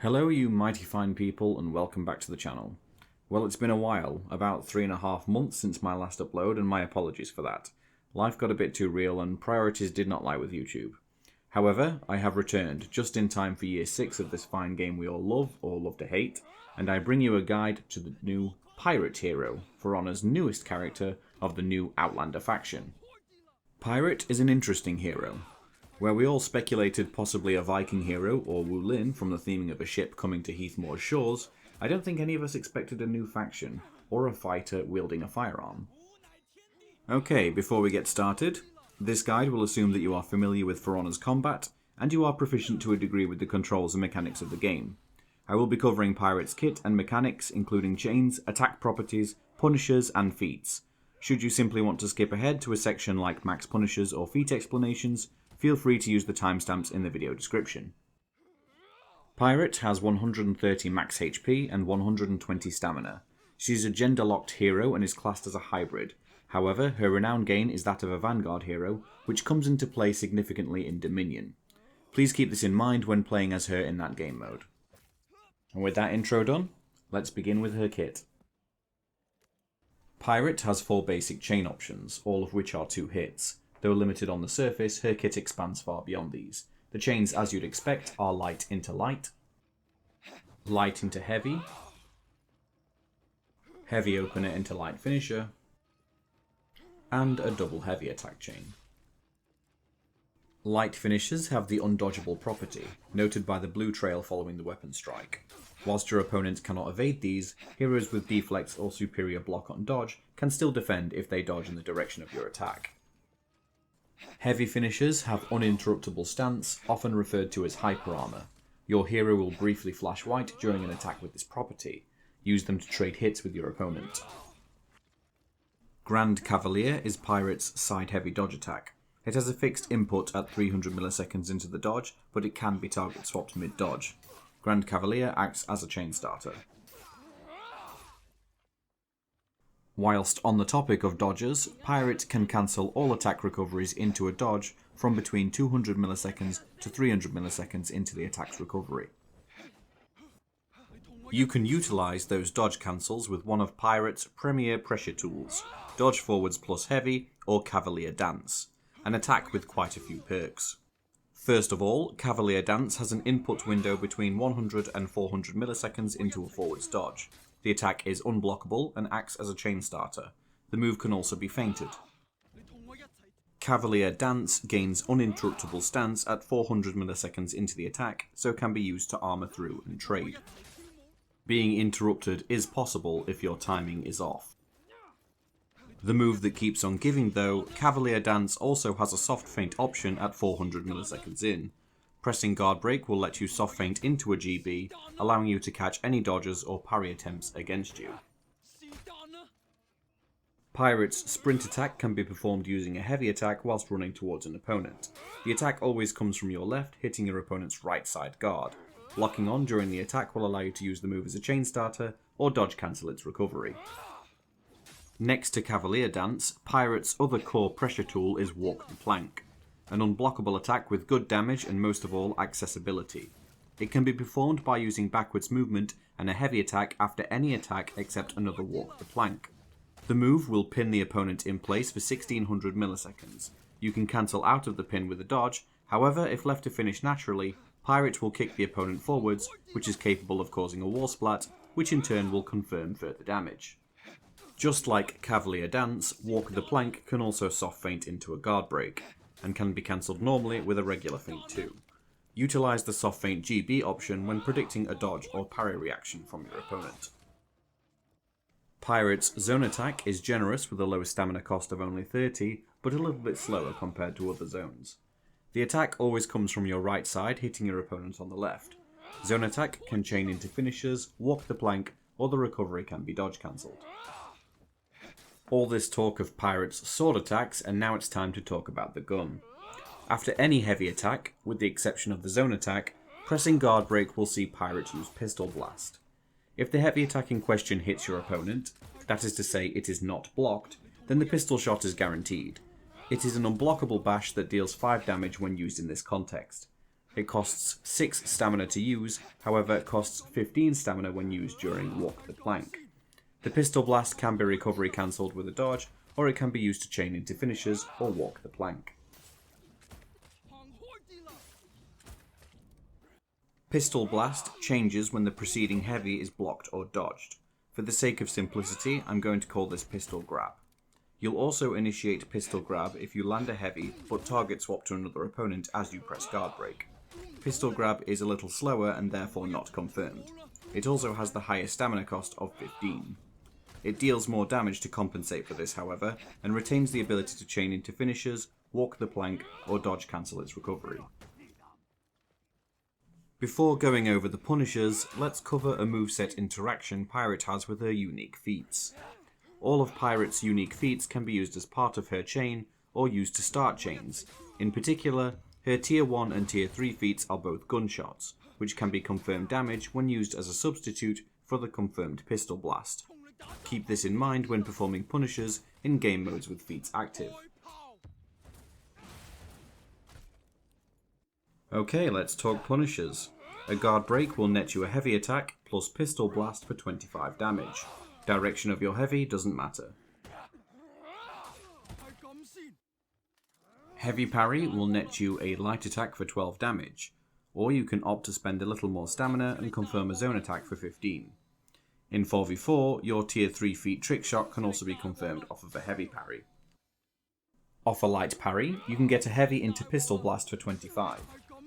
Hello you mighty fine people and welcome back to the channel. Well, it's been a while, about 3.5 months since my last upload, and my apologies for that. Life got a bit too real and priorities did not lie with YouTube. However, I have returned just in time for year 6 of this fine game we all love or love to hate, and I bring you a guide to the new Pirate hero, For Honor's newest character of the new Outlander faction. Pirate is an interesting hero. Where we all speculated possibly a Viking hero or Wu Lin from the theming of a ship coming to Heathmoor's shores, I don't think any of us expected a new faction, or a fighter wielding a firearm. Okay, before we get started, this guide will assume that you are familiar with For Honor's combat, and you are proficient to a degree with the controls and mechanics of the game. I will be covering Pirate's kit and mechanics, including chains, attack properties, punishers, and feats. Should you simply want to skip ahead to a section like max punishers or feat explanations, feel free to use the timestamps in the video description. Pirate has 130 max HP and 120 stamina. She is a gender-locked hero and is classed as a hybrid. However, her renown gain is that of a Vanguard hero, which comes into play significantly in Dominion. Please keep this in mind when playing as her in that game mode. And with that intro done, let's begin with her kit. Pirate has 4 basic chain options, all of which are 2 hits. Though limited on the surface, her kit expands far beyond these. The chains, as you'd expect, are light into light, light into heavy, heavy opener into light finisher, and a double heavy attack chain. Light finishers have the undodgeable property, noted by the blue trail following the weapon strike. Whilst your opponent cannot evade these, heroes with deflex or superior block on dodge can still defend if they dodge in the direction of your attack. Heavy finishers have uninterruptible stance, often referred to as hyper armor. Your hero will briefly flash white during an attack with this property. Use them to trade hits with your opponent. Grand Cavalier is Pirate's side heavy dodge attack. It has a fixed input at 300 milliseconds into the dodge, but it can be target swapped mid-dodge. Grand Cavalier acts as a chain starter. Whilst on the topic of dodges, Pirate can cancel all attack recoveries into a dodge from between 200 milliseconds to 300 milliseconds into the attack's recovery. You can utilise those dodge cancels with one of Pirate's premier pressure tools, Dodge Forwards plus Heavy or Cavalier Dance, an attack with quite a few perks. First of all, Cavalier Dance has an input window between 100 and 400 milliseconds into a forwards dodge. The attack is unblockable and acts as a chain starter. The move can also be feinted. Cavalier Dance gains uninterruptible stance at 400 milliseconds into the attack, so can be used to armor through and trade. Being interrupted is possible if your timing is off. The move that keeps on giving though, Cavalier Dance also has a soft feint option at 400 milliseconds in. Pressing guard break will let you soft feint into a GB, allowing you to catch any dodges or parry attempts against you. Pirate's sprint attack can be performed using a heavy attack whilst running towards an opponent. The attack always comes from your left, hitting your opponent's right side guard. Locking on during the attack will allow you to use the move as a chain starter or dodge cancel its recovery. Next to Cavalier Dance, Pirate's other core pressure tool is Walk the Plank. An unblockable attack with good damage and most of all accessibility. It can be performed by using backwards movement and a heavy attack after any attack except another Walk the Plank. The move will pin the opponent in place for 1600 milliseconds. You can cancel out of the pin with a dodge, however if left to finish naturally, Pirate will kick the opponent forwards, which is capable of causing a wall splat, which in turn will confirm further damage. Just like Cavalier Dance, Walk the Plank can also soft feint into a guard break, and can be cancelled normally with a regular feint too. Utilise the soft feint GB option when predicting a dodge or parry reaction from your opponent. Pirate's zone attack is generous with a low stamina cost of only 30, but a little bit slower compared to other zones. The attack always comes from your right side, hitting your opponent on the left. Zone attack can chain into finishers, walk the plank, or the recovery can be dodge cancelled. All this talk of Pirate's sword attacks, and now it's time to talk about the gun. After any heavy attack, with the exception of the zone attack, pressing guard break will see Pirate use Pistol Blast. If the heavy attack in question hits your opponent, that is to say it is not blocked, then the pistol shot is guaranteed. It is an unblockable bash that deals 5 damage when used in this context. It costs 6 stamina to use, however it costs 15 stamina when used during Walk the Plank. The Pistol Blast can be recovery cancelled with a dodge, or it can be used to chain into finishers or Walk the Plank. Pistol Blast changes when the preceding heavy is blocked or dodged. For the sake of simplicity, I'm going to call this Pistol Grab. You'll also initiate Pistol Grab if you land a heavy, but target swap to another opponent as you press guard break. Pistol Grab is a little slower and therefore not confirmed. It also has the highest stamina cost of 15. It deals more damage to compensate for this, however, and retains the ability to chain into finishers, walk the plank, or dodge cancel its recovery. Before going over the punishers, let's cover a moveset interaction Pirate has with her unique feats. All of Pirate's unique feats can be used as part of her chain, or used to start chains. In particular, her Tier 1 and Tier 3 feats are both gunshots, which can be confirmed damage when used as a substitute for the confirmed Pistol Blast. Keep this in mind when performing punishers in game modes with feats active. Okay, let's talk punishers. A guard break will net you a heavy attack plus Pistol Blast for 25 damage. Direction of your heavy doesn't matter. Heavy parry will net you a light attack for 12 damage, or you can opt to spend a little more stamina and confirm a zone attack for 15. In 4v4, your Tier 3 feat trick shot can also be confirmed off of a heavy parry. Off a light parry, you can get a heavy into Pistol Blast for 25.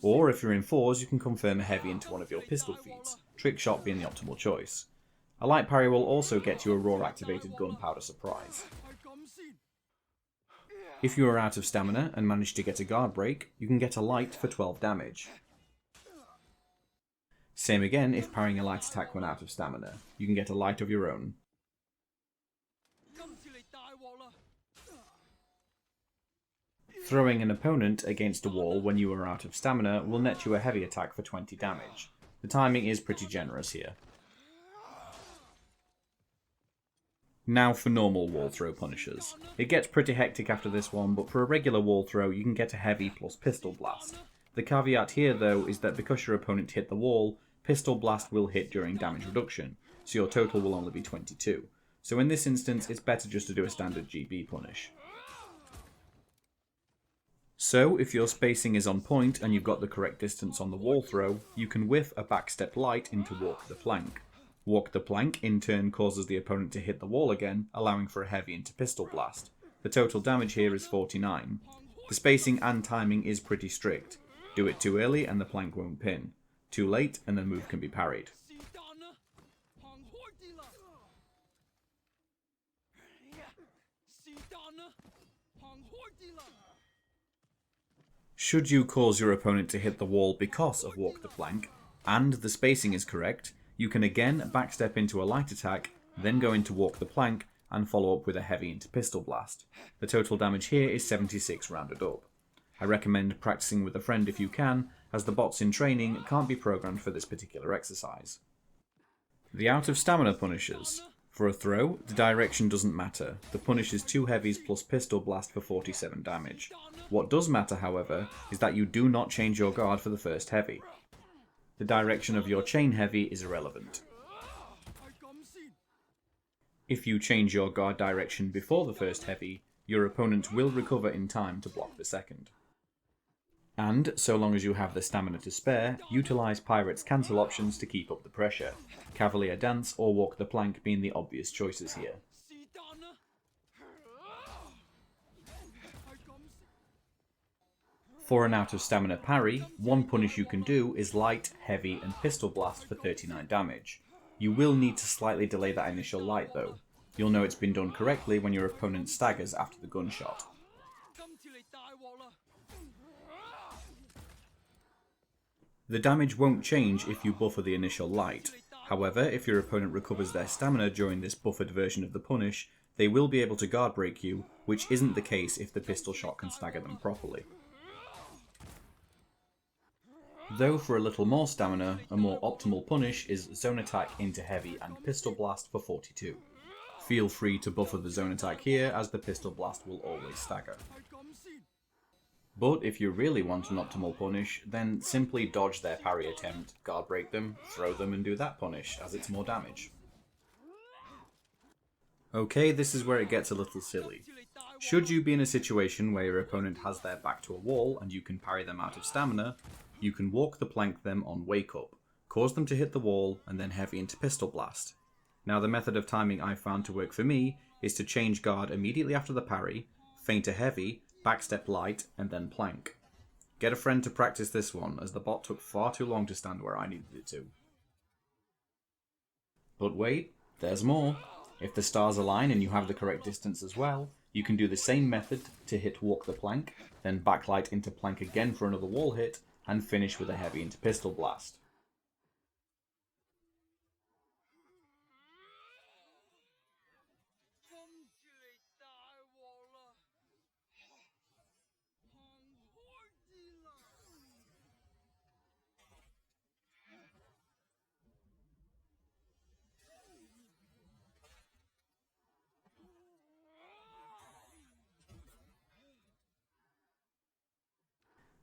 Or if you're in 4s, you can confirm a heavy into one of your pistol feats, trick shot being the optimal choice. A light parry will also get you a raw activated gunpowder surprise. If you are out of stamina and manage to get a guard break, you can get a light for 12 damage. Same again if parrying a light attack when out of stamina, you can get a light of your own. Throwing an opponent against a wall when you are out of stamina will net you a heavy attack for 20 damage. The timing is pretty generous here. Now for normal wall throw punishers. It gets pretty hectic after this one, but for a regular wall throw you can get a heavy plus Pistol Blast. The caveat here though is that because your opponent hit the wall, Pistol Blast will hit during damage reduction, so your total will only be 22. So in this instance it's better just to do a standard GB punish. So, if your spacing is on point and you've got the correct distance on the wall throw, you can whiff a backstep light into Walk the Plank. Walk the Plank in turn causes the opponent to hit the wall again, allowing for a heavy into Pistol Blast. The total damage here is 49. The spacing and timing is pretty strict. Do it too early and the plank won't pin. Too late and the move can be parried. Should you cause your opponent to hit the wall because of Walk the Plank, and the spacing is correct, you can again backstep into a light attack, then go into Walk the Plank, and follow up with a heavy into Pistol Blast. The total damage here is 76 rounded up. I recommend practicing with a friend if you can, as the bots in training can't be programmed for this particular exercise. The out of stamina punishers. For a throw, the direction doesn't matter. The punish is 2 heavies plus Pistol Blast for 47 damage. What does matter, however, is that you do not change your guard for the first heavy. The direction of your chain heavy is irrelevant. If you change your guard direction before the first heavy, your opponent will recover in time to block the second. And, so long as you have the stamina to spare, utilise Pirate's cancel options to keep up the pressure. Cavalier Dance or Walk the Plank being the obvious choices here. For an out of stamina parry, one punish you can do is light, heavy and Pistol Blast for 39 damage. You will need to slightly delay that initial light though. You'll know it's been done correctly when your opponent staggers after the gunshot. The damage won't change if you buffer the initial light. However, if your opponent recovers their stamina during this buffered version of the punish, they will be able to guard break you, which isn't the case if the pistol shot can stagger them properly. Though for a little more stamina, a more optimal punish is Zone Attack into Heavy and Pistol Blast for 42. Feel free to buffer the Zone Attack here, as the Pistol Blast will always stagger. But if you really want an optimal punish, then simply dodge their parry attempt, guard break them, throw them and do that punish, as it's more damage. Okay, this is where it gets a little silly. Should you be in a situation where your opponent has their back to a wall and you can parry them out of stamina, you can walk the plank them on wake up, cause them to hit the wall, and then heavy into pistol blast. Now the method of timing I've found to work for me is to change guard immediately after the parry, feint a heavy, backstep light, and then plank. Get a friend to practice this one, as the bot took far too long to stand where I needed it to. But wait, there's more. If the stars align and you have the correct distance as well, you can do the same method to hit walk the plank, then backlight into plank again for another wall hit, and finish with a heavy into pistol blast.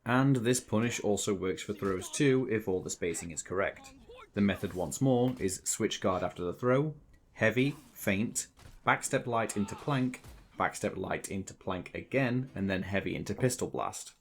And this punish also works for throws too if all the spacing is correct. The method once more is switch guard after the throw, heavy, feint, backstep light into plank, backstep light into plank again, and then heavy into pistol blast.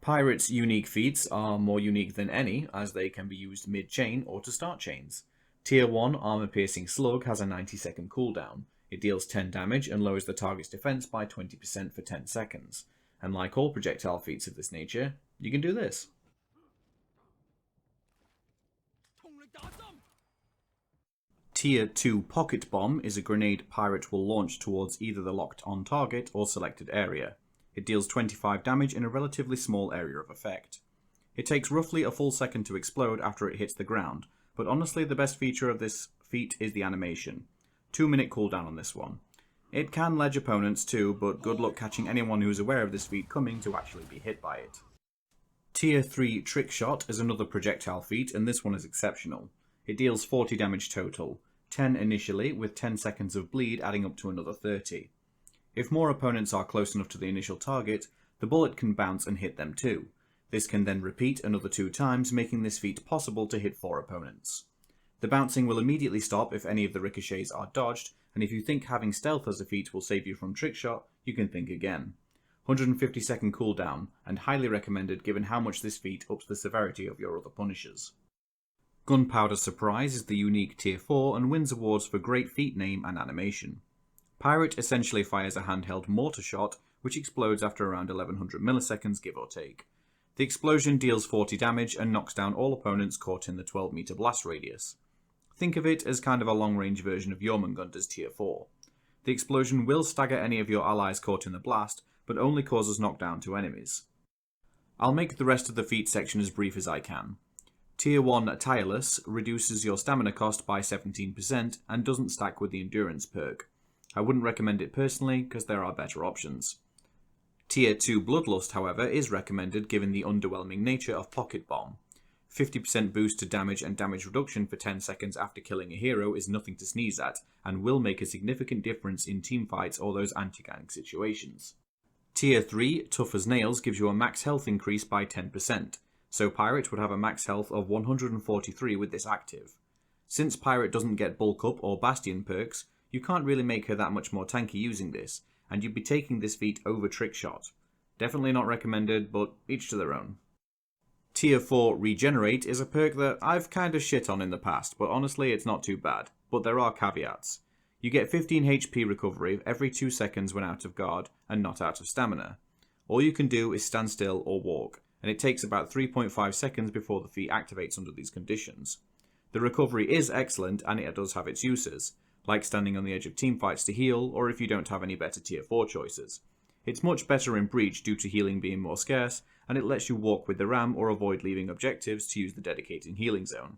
Pirate's unique feats are more unique than any, as they can be used mid-chain or to start chains. Tier 1 Armor Piercing Slug has a 90-second cooldown. It deals 10 damage and lowers the target's defense by 20% for 10 seconds. And like all projectile feats of this nature, you can do this. Tier 2 Pocket Bomb is a grenade Pirate will launch towards either the locked-on target or selected area. It deals 25 damage in a relatively small area of effect. It takes roughly a full second to explode after it hits the ground, but honestly the best feature of this feat is the animation. 2-minute cooldown on this one. It can ledge opponents too, but good luck catching anyone who's aware of this feat coming to actually be hit by it. Tier 3 Trick Shot is another projectile feat, and this one is exceptional. It deals 40 damage total, 10 initially, with 10 seconds of bleed adding up to another 30. If more opponents are close enough to the initial target, the bullet can bounce and hit them too. This can then repeat another 2 times, making this feat possible to hit 4 opponents. The bouncing will immediately stop if any of the ricochets are dodged, and if you think having stealth as a feat will save you from trick shot, you can think again. 150-second cooldown, and highly recommended given how much this feat ups the severity of your other punishers. Gunpowder Surprise is the unique Tier 4 and wins awards for great feat name and animation. Pirate essentially fires a handheld mortar shot, which explodes after around 1100 milliseconds give or take. The explosion deals 40 damage and knocks down all opponents caught in the 12 meter blast radius. Think of it as kind of a long-range version of Jormungandr's Tier 4. The explosion will stagger any of your allies caught in the blast, but only causes knockdown to enemies. I'll make the rest of the feat section as brief as I can. Tier 1 Tireless reduces your stamina cost by 17% and doesn't stack with the endurance perk. I wouldn't recommend it personally, because there are better options. Tier 2 Bloodlust, however, is recommended given the underwhelming nature of Pocket Bomb. 50% boost to damage and damage reduction for 10 seconds after killing a hero is nothing to sneeze at, and will make a significant difference in teamfights or those anti-gang situations. Tier 3 Tough as Nails gives you a max health increase by 10%, so Pirate would have a max health of 143 with this active. Since Pirate doesn't get Bulk Up or Bastion perks, you can't really make her that much more tanky using this, and you'd be taking this feat over Trick Shot. Definitely not recommended, but each to their own. Tier 4 Regenerate is a perk that I've kind of shit on in the past, but honestly it's not too bad, but there are caveats. You get 15 HP recovery every 2 seconds when out of guard and not out of stamina. All you can do is stand still or walk, and it takes about 3.5 seconds before the feat activates under these conditions. The recovery is excellent and it does have its uses, like standing on the edge of teamfights to heal, or if you don't have any better Tier 4 choices. It's much better in Breach due to healing being more scarce, and it lets you walk with the ram or avoid leaving objectives to use the dedicated healing zone.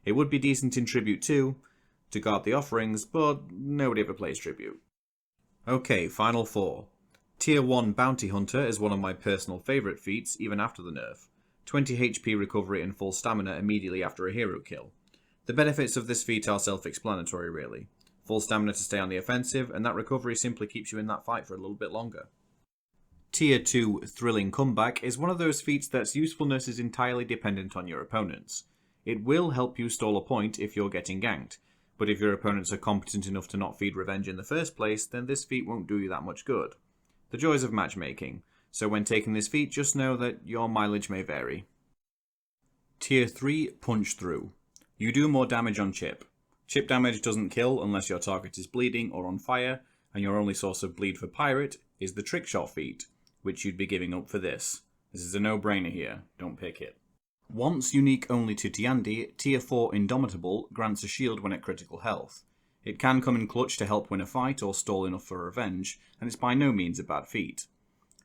It would be decent in Tribute too, to guard the offerings, but nobody ever plays Tribute. Okay, final four. Tier 1 Bounty Hunter is one of my personal favourite feats even after the nerf. 20 HP recovery and full stamina immediately after a hero kill. The benefits of this feat are self-explanatory really. Full stamina to stay on the offensive, and that recovery simply keeps you in that fight for a little bit longer. Tier 2 Thrilling Comeback is one of those feats that's usefulness is entirely dependent on your opponents. It will help you stall a point if you're getting ganked, but if your opponents are competent enough to not feed revenge in the first place, then this feat won't do you that much good. The joys of matchmaking, so when taking this feat just know that your mileage may vary. Tier 3 Punch Through. You do more damage on chip. Chip damage doesn't kill unless your target is bleeding or on fire, and your only source of bleed for Pirate is the Trick Shot feat, which you'd be giving up for this. This is a no-brainer here, don't pick it. Once unique only to Tiandi, Tier 4 Indomitable grants a shield when at critical health. It can come in clutch to help win a fight or stall enough for revenge, and it's by no means a bad feat.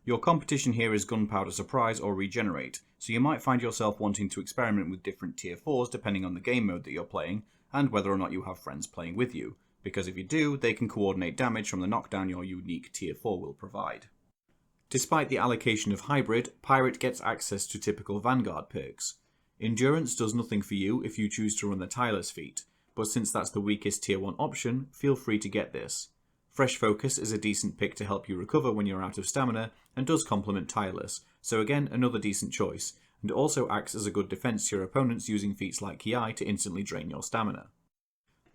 Your competition here is Gunpowder Surprise or Regenerate, so you might find yourself wanting to experiment with different Tier 4s depending on the game mode that you're playing, and whether or not you have friends playing with you, because if you do, they can coordinate damage from the knockdown your unique Tier 4 will provide. Despite the allocation of Hybrid, Pirate gets access to typical Vanguard perks. Endurance does nothing for you if you choose to run the Tireless feat, but since that's the weakest Tier 1 option, feel free to get this. Fresh Focus is a decent pick to help you recover when you're out of stamina, and does complement Tireless, so again another decent choice, and also acts as a good defense to your opponents using feats like Ki to instantly drain your stamina.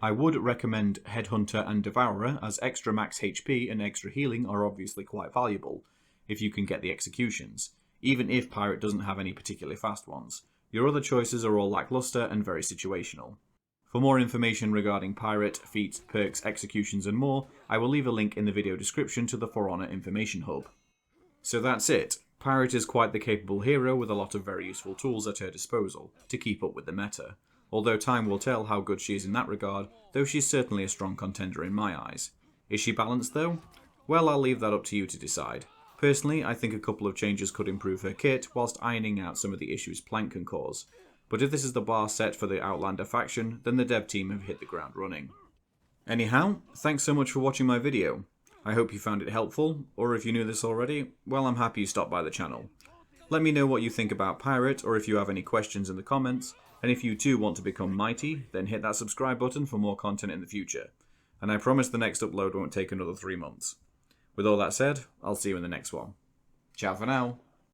I would recommend Headhunter and Devourer, as extra max HP and extra healing are obviously quite valuable, if you can get the executions, even if Pirate doesn't have any particularly fast ones. Your other choices are all lackluster and very situational. For more information regarding Pirate, feats, perks, executions and more, I will leave a link in the video description to the For Honor Information Hub. So that's it. Pirate is quite the capable hero with a lot of very useful tools at her disposal to keep up with the meta, although time will tell how good she is in that regard, though she's certainly a strong contender in my eyes. Is she balanced though? Well, I'll leave that up to you to decide. Personally, I think a couple of changes could improve her kit, whilst ironing out some of the issues Plank can cause. But if this is the bar set for the Outlander faction, then the dev team have hit the ground running. Anyhow, thanks so much for watching my video. I hope you found it helpful, or if you knew this already, well, I'm happy you stopped by the channel. Let me know what you think about Pirate, or if you have any questions in the comments, and if you too want to become mighty, then hit that subscribe button for more content in the future. And I promise the next upload won't take another 3 months. With all that said, I'll see you in the next one. Ciao for now.